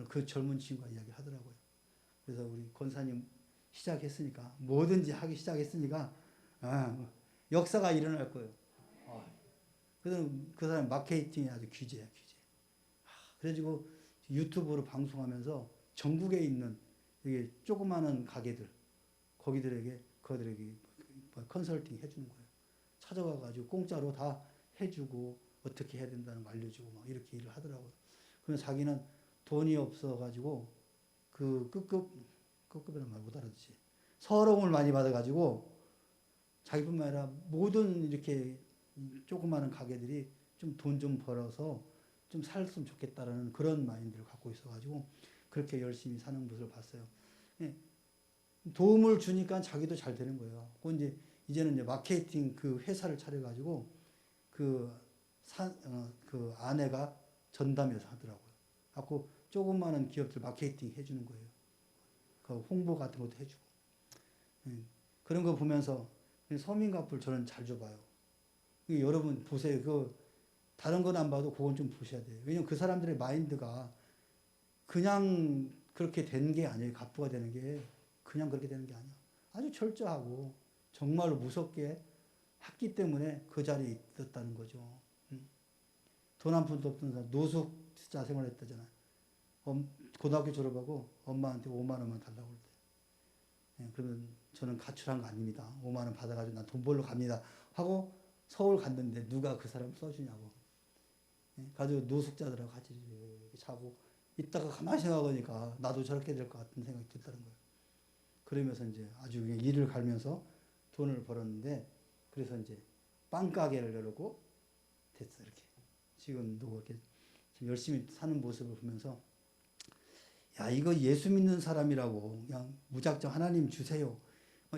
그 젊은 친구가 이야기를 하더라고요. 그래서 우리 권사님 시작했으니까 뭐든지 하기 시작했으니까 역사가 일어날 거예요. 그래서 그 사람 마케팅이 아주 귀재야, 귀재. 그래가지고 유튜브로 방송하면서 전국에 있는 이게 조그마한 가게들, 그들에게 뭐 컨설팅 해주는 거예요. 찾아가가지고 공짜로 다 해주고 어떻게 해야 된다는 거 알려주고 막 이렇게 일을 하더라고요. 그래서 자기는 돈이 없어가지고 그 급급이란 말 못 알아듣지. 서러움을 많이 받아가지고 자기뿐만 아니라 모든 이렇게 조그마한 가게들이 좀 돈 좀 벌어서 좀 살았으면 좋겠다라는 그런 마인드를 갖고 있어가지고 그렇게 열심히 사는 모습을 봤어요. 예. 도움을 주니까 자기도 잘 되는 거예요. 그 이제는 이제 마케팅 그 회사를 차려가지고 그 아내가 전담해서 하더라고요. 갖고 조그마한 기업들 마케팅 해주는 거예요. 그 홍보 같은 것도 해주고. 그런 거 보면서 서민갑을 저는 잘 줘봐요. 여러분 보세요. 다른 건 안 봐도 그건 좀 보셔야 돼요. 왜냐면 그 사람들의 마인드가 그냥 그렇게 된 게 아니에요. 갑부가 되는 게 그냥 그렇게 되는 게 아니야. 아주 철저하고 정말로 무섭게 했기 때문에 그 자리에 있었다는 거죠. 돈 한 푼도 없던 사람 노숙자 생활했다잖아요. 고등학교 졸업하고 엄마한테 5만 원만 달라고 할 때. 그러면 저는 가출한 거 아닙니다. 5만 원 받아가지고 난 돈 벌러 갑니다. 하고 서울 갔는데 누가 그 사람 써주냐고. 가지고 노숙자들하고 같이 자고 있다가 가만히 생각하니까 나도 저렇게 될 것 같은 생각이 들다는 거예요. 그러면서 이제 아주 일을 갈면서 돈을 벌었는데 그래서 이제 빵가게를 열고 됐어 이렇게. 지금도 이렇게 열심히 사는 모습을 보면서 야 이거 예수 믿는 사람이라고 그냥 무작정 하나님 주세요.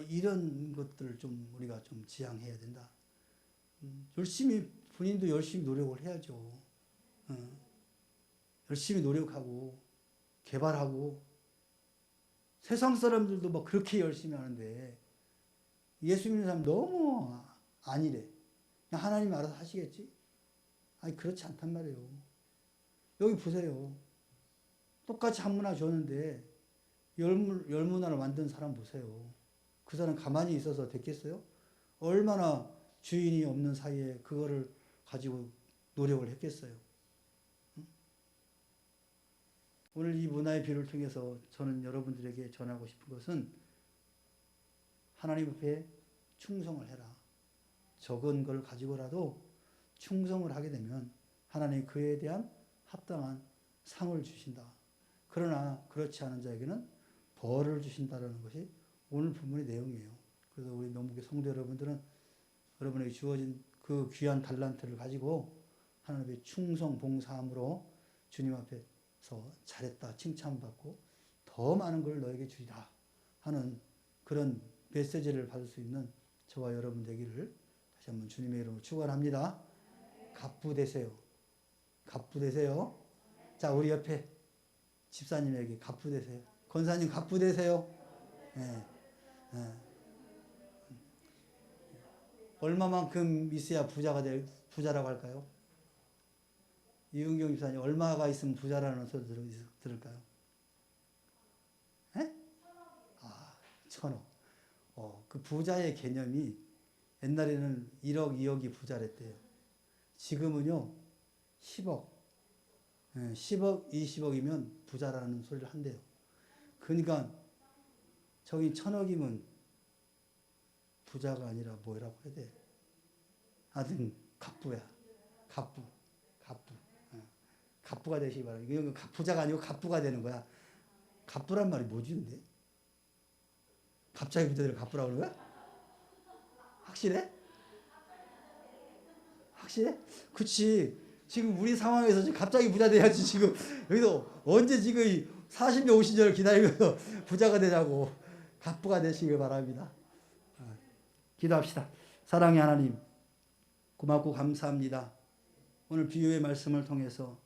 이런 것들을 좀 우리가 좀 지향해야 된다. 열심히 본인도 열심히 노력을 해야죠. 열심히 노력하고 개발하고 세상 사람들도 막 그렇게 열심히 하는데 예수 믿는 사람 너무 아니래. 그냥 하나님이 알아서 하시겠지? 아니 그렇지 않단 말이에요. 여기 보세요. 똑같이 한 문화 줬는데 열 문화를 만든 사람 보세요. 그 사람 가만히 있어서 됐겠어요? 얼마나 주인이 없는 사이에 그거를 가지고 노력을 했겠어요. 오늘 이 문화의 비를 통해서 저는 여러분들에게 전하고 싶은 것은 하나님 앞에 충성을 해라. 적은 걸 가지고라도 충성을 하게 되면 하나님이 그에 대한 합당한 상을 주신다. 그러나 그렇지 않은 자에게는 벌을 주신다는 것이 오늘 본문의 내용이에요. 그래서 우리 명목의 성도 여러분들은 여러분에게 주어진 그 귀한 달란트를 가지고 하나님 앞에 충성 봉사함으로 주님 앞에서 잘했다 칭찬받고 더 많은 걸 너에게 주리라 하는 그런 메시지를 받을 수 있는 저와 여러분 되기를 다시 한번 주님의 이름으로 축원합니다. 갑부 되세요. 갑부 되세요. 자, 우리 옆에 집사님에게 갑부 되세요. 권사님 갑부 되세요. 네. 네. 얼마만큼 있어야 부자라고 할까요? 이은경 집사님 얼마가 있으면 부자라는 소리 들을까요? 네? 1,000억. 그 부자의 개념이 옛날에는 1억, 2억이 부자랬대요. 지금은요, 10억. 10억, 20억이면 부자라는 소리를 한대요. 그러니까 저기 1,000억이면 부자가 아니라 뭐라고 해야 돼? 하여튼 갑부야. 갑부. 갑부가 되시기 바랍니다. 이건 부자가 아니고 갑부가 되는 거야. 갑부란 말이 뭐지 근데? 갑자기 부자들을 갑부라고 그러는 거야? 확실해? 확실해? 그치. 지금 우리 상황에서 지금 갑자기 부자 돼야지 지금 여기서 언제 지금 40년 50년을 기다리면서 부자가 되자고. 갑부가 되시길 바랍니다. 기도합시다. 사랑의 하나님 고맙고 감사합니다. 오늘 비유의 말씀을 통해서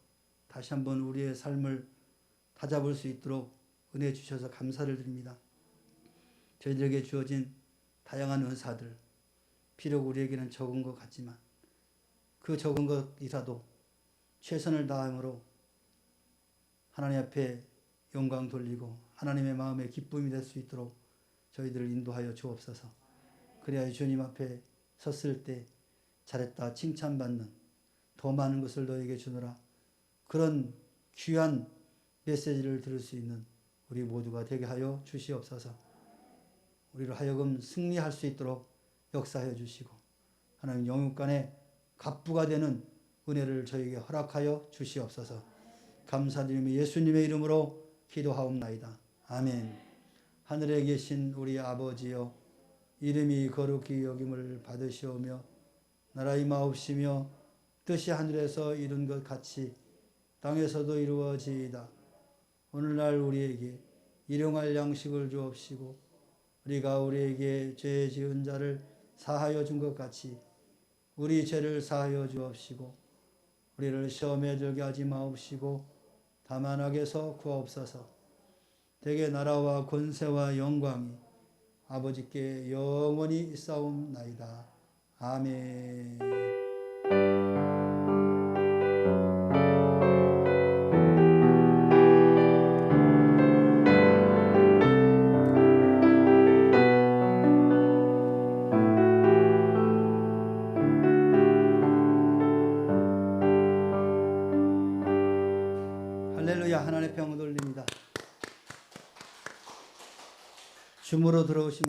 다시 한번 우리의 삶을 다잡을 수 있도록 은혜 주셔서 감사를 드립니다. 저희들에게 주어진 다양한 은사들 비록 우리에게는 적은 것 같지만 그 적은 것이라도 최선을 다함으로 하나님 앞에 영광 돌리고 하나님의 마음에 기쁨이 될 수 있도록 저희들을 인도하여 주옵소서. 그래야 주님 앞에 섰을 때 잘했다 칭찬받는 더 많은 것을 너에게 주노라. 그런 귀한 메시지를 들을 수 있는 우리 모두가 되게 하여 주시옵소서. 우리로 하여금 승리할 수 있도록 역사하여 주시고 하나님 영육간에 갑부가 되는 은혜를 저에게 허락하여 주시옵소서. 감사드리며 예수님의 이름으로 기도하옵나이다. 아멘. 하늘에 계신 우리 아버지여, 이름이 거룩히 여김을 받으시오며 나라 임하옵시며 뜻이 하늘에서 이룬 것 같이 땅에서도 이루어지이다. 오늘날 우리에게 일용할 양식을 주옵시고 우리가 우리에게 죄 지은 자를 사하여 준 것 같이 우리 죄를 사하여 주옵시고 우리를 시험에 들게 하지 마옵시고 다만 악에서 구하옵소서. 대개 나라와 권세와 영광이 아버지께 영원히 있사옵나이다. 아멘. 할렐루야. 하나님의 평을 돌립니다. 줌으로 들어오신